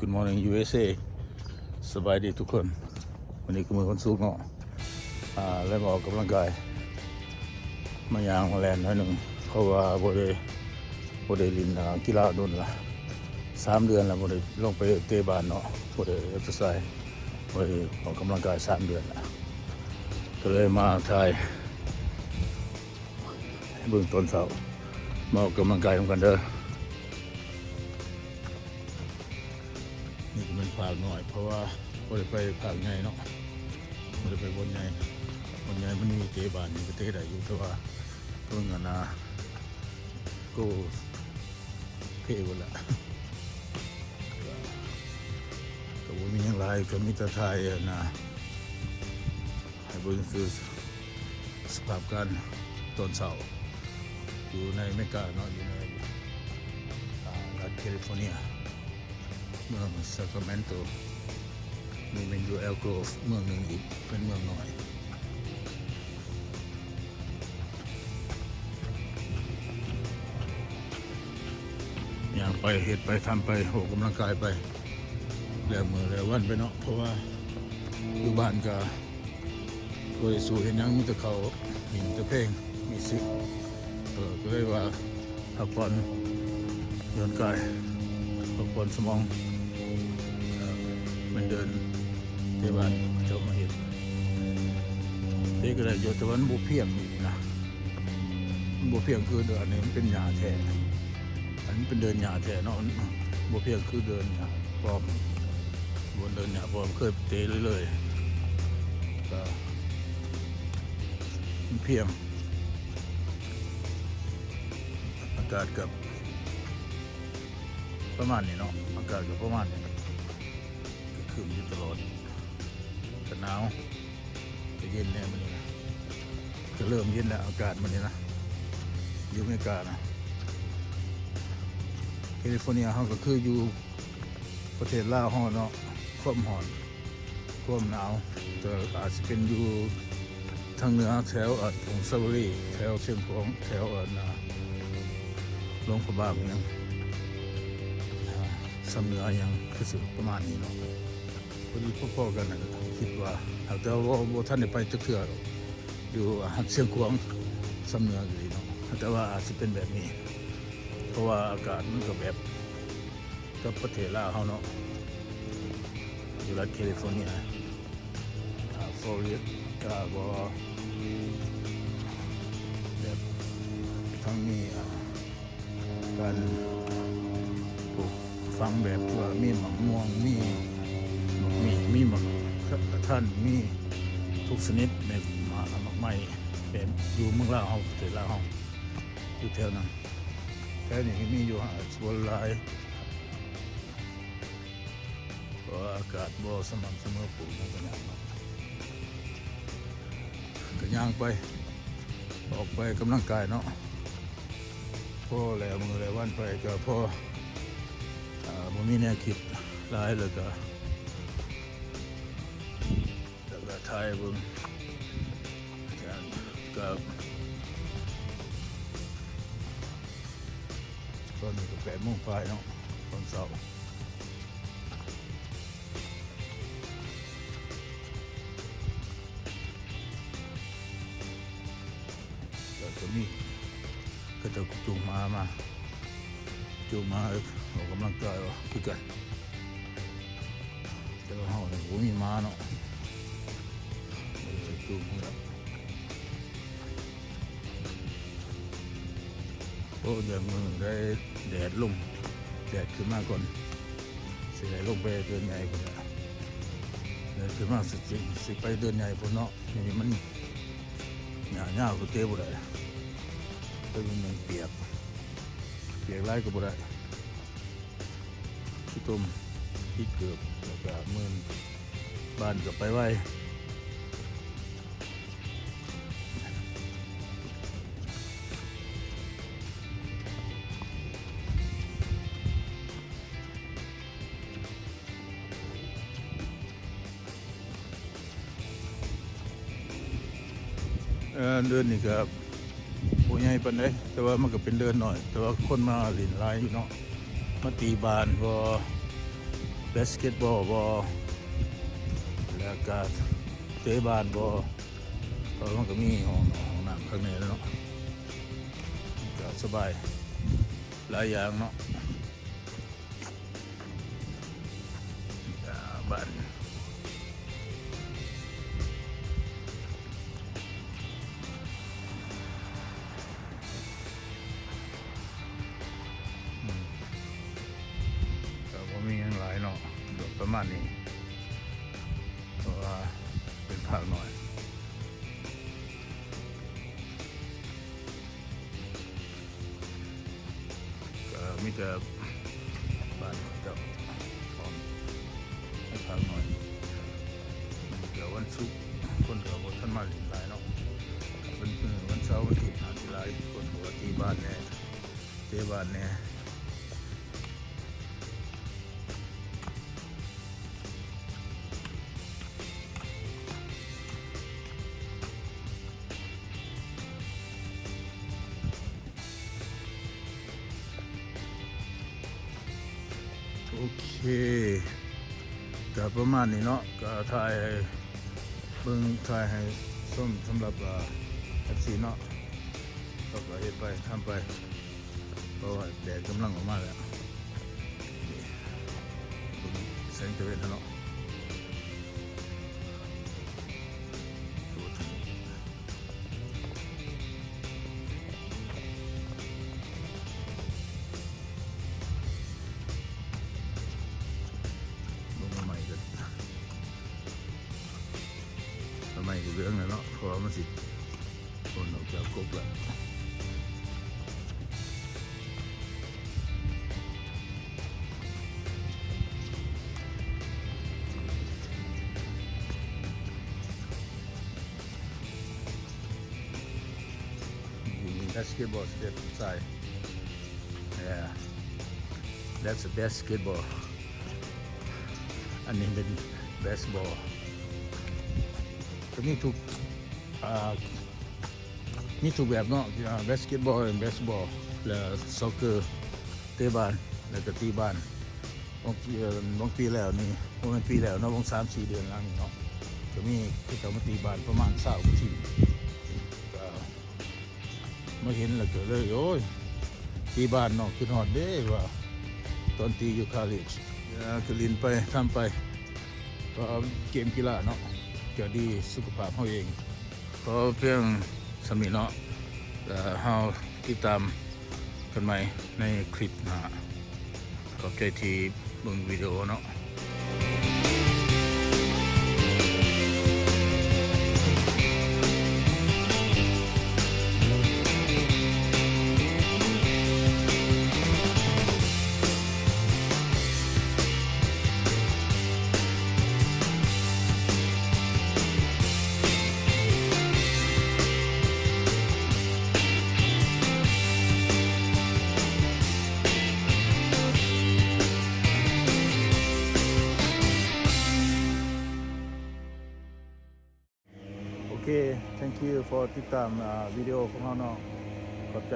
Good morning USA สบายดีทุกคนวันนี้ก็มือคนสูงเนาะแล้วมาออกกำลังกายมายางมาแลนหน่อยหนึ่งเพราะว่าบ่ได้ลินกีฬาโดนละ3 เดือนแล้วบ่ได้ลงไปเตะบาสเนาะบ่ได้เอ็กซ์ไซส์บ่ได้ออกกำลังกาย3 เดือนละก็เลยมาถ่ายเบื้องต้นเสามาออกกำลังกายกันเด้อนี่ก็เป็นภาคหน่อยเพราะว่าบ่ได้ไปภาคใหญ่เนาะบ่ได้ไปบนใหญ่มันมีเตะบาสนี่ก็เตะได้อยู่แต่ว่าเพิ่งก็เพ่หมดละก็บ่มีหยังหลายก็มีแต่ถ่ายให้เบิ่งคือสภาพการตอนเช้าอยู่ในอเมริกาเนาะอยู่ในรัฐแคลิฟอร์เนียเมืองซาคราเมนโตนี่เป็นอยู่แอลโกรฟเมืองหนึ่งอีกเป็นเมืองน้อยอย่างไปเฮ็ดไปทำไปออกกำลังกายไปแล้วมือแล้ววันไปเนาะเพราะว่าอยู่บ้านก็บ่ได้สู้เฮ็ดหยังมีแต่เขามีแต่เพลงมีสิก็เลยว่าพักผ่อนหย่อนกายพักผ่อนสมองมันเดินเที่ยวบ้านเจ้ามาเห็นเด็กก็ได้อยู่แต่ว่ามันบ่เพียงนี่นะมันบ่เพียงคือเดินนี่มันเป็นหญ้าแท้อันนี้เป็นเดินหญ้าแท้เนาะบ่เพียงคือเดินหญ้าปลอมบ่เดินหญ้าปลอมเคยเตะเลยก็มันเพียงอากาศกับประมาณนี้เนาะอากาศกับประมาณนี้ก็คืมอยู่ตลอดก็หนาวก็เย็นแน่มันนี่นะจะเริ่มเย็นแล้วอากาศมันนี่นะอยู่อเมริกานะแคลิฟอร์เนียเขาก็คืออยู่ประเทศลาวเขาเนาะความร้อนความหนาวแต่อาจจะเป็นอยู่ทางเหนือแถวตรงซาบุรีแถวเชียงของแถวหลวงพระบางยังสำเนือยังคือสิประมาณนี้เนาะพอดีพอๆกันนะคิดว่าแต่ว่าท่านได้ไปจักเทื่ออยู่เชียงของสำเนืออยู่ดีเนาะแต่ว่าอาจจะเป็นแบบนี้เพราะว่าอากาศมันก็แบบกับประเทศลาวเขาเนาะอยู่รัฐแคลิฟอร์เนียฟลอริดาบ่แบบทั้งนี้การปลูกฟังแบบว่ามีหมากม่วงมีหมากท่านมีทุกชนิดในหมากไม้เป็นอยู่เมืองลาวเฮาประเทศลาวเฮาอยู่แถวนั้นแถวนี้มีอยู่สวนหลายเพราะอากาศบ่สม่ำเสมอปลูกมันก็ยากเนาะก็ย่างไปออกไปกำลังกายเนาะพอแล้วมือแล้ววันไปก็พอบ่มีแนวคิดหลายแล้วก็ถ่ายเบิ่งก็ตอนนี้ก็8 โมงปลายเนาะตอนเช้าก็มีก็จะจูงมาออกกำลังกายคือกันแต่ว่าเฮาเนี่ยบ่มีม้าเนาะจะจูงแล้วโอ้เดี๋ยวมึงได้แดดลงแดดขึ้นมาก่อนสิได้ลงไปเดินใหญ่พุ่นน่ะแดดขึ้นมาสิไปเดินใหญ่พุ่นเนาะนี่มันหญ้าก็เตะบ่ได้แต่มันเปียกหลายก็บ่ได้ที่ตุ่มที่เกือบแล้วก็มือบ้านก็ไปไว้เดินนี่ก็บ่ใหญ่ปานใดแต่ว่ามันก็เป็นเดินหน่อยแต่ว่าคนมาหลินหลายอยู่เนาะมาตีบานบ่ บาสเกตบอลบอแล้วก็เตะบาสบอก็มันก็มีห้องน้ำข้างในแล้วเนาะก็สบายหลายอย่างเนาะบ้านก็บ่มีอย่างหลายเนาะประมาณนี้เพราะว่าเป็นภาคหน่อยก็มีแต่บ้านเจ้าของให้ภาคหน่อยเดี๋ยววันศุกร์คนก็บ่ทันมาหลายเนาะวันเสาร์วันอาทิตย์หาสิหลายคนก็ที่บ้านแน่เตะบ้านแน่โอเคก็ประมาณนี้เนาะก็ถ่ายให้เบิ่งถ่ายให้ส้มสำหรับFC เนาะก็เฮ็ดไปทำไปเพราะว่าแดดกำลังออกมาแล้วแสงตะเวนเนาะไม่เรื่องเลยเนาะเพราะมันสิคนออกจากกบแล้วมีบาสเกตบอลสเตปใส่ yeah that's a basketball อันนี้เป็นเบสบอลก็มีทุกแบบเนาะบาสเกตบอลเบสบอลแล้วซ็อกเกอร์เตะบอลแล้วก็ตีบอลบางปีแล้วนี่บางปีแล้วเนาะบาง3-4 เดือนแล้วนี่เนาะก็มีที่เขามาตีบอลประมาณ20 กว่าทีมก็มาเห็นแล้วก็เลยโอ้ยตีบอลเนาะคือฮอดเด้ว่าตอนตีอยู่คอลเลจก็ลินไปทำไปก็เกมกีฬาเนาะก็ดีสุขภาพเขาเองขอเพียงสำนีเนาะเราติดตามกันใหม่ในคลิปหน้าขอบใจที่เบิ่งวิดีโอเนาะโอเค thank you for ติดตามวิดีโอของเราเนาะขอบใจ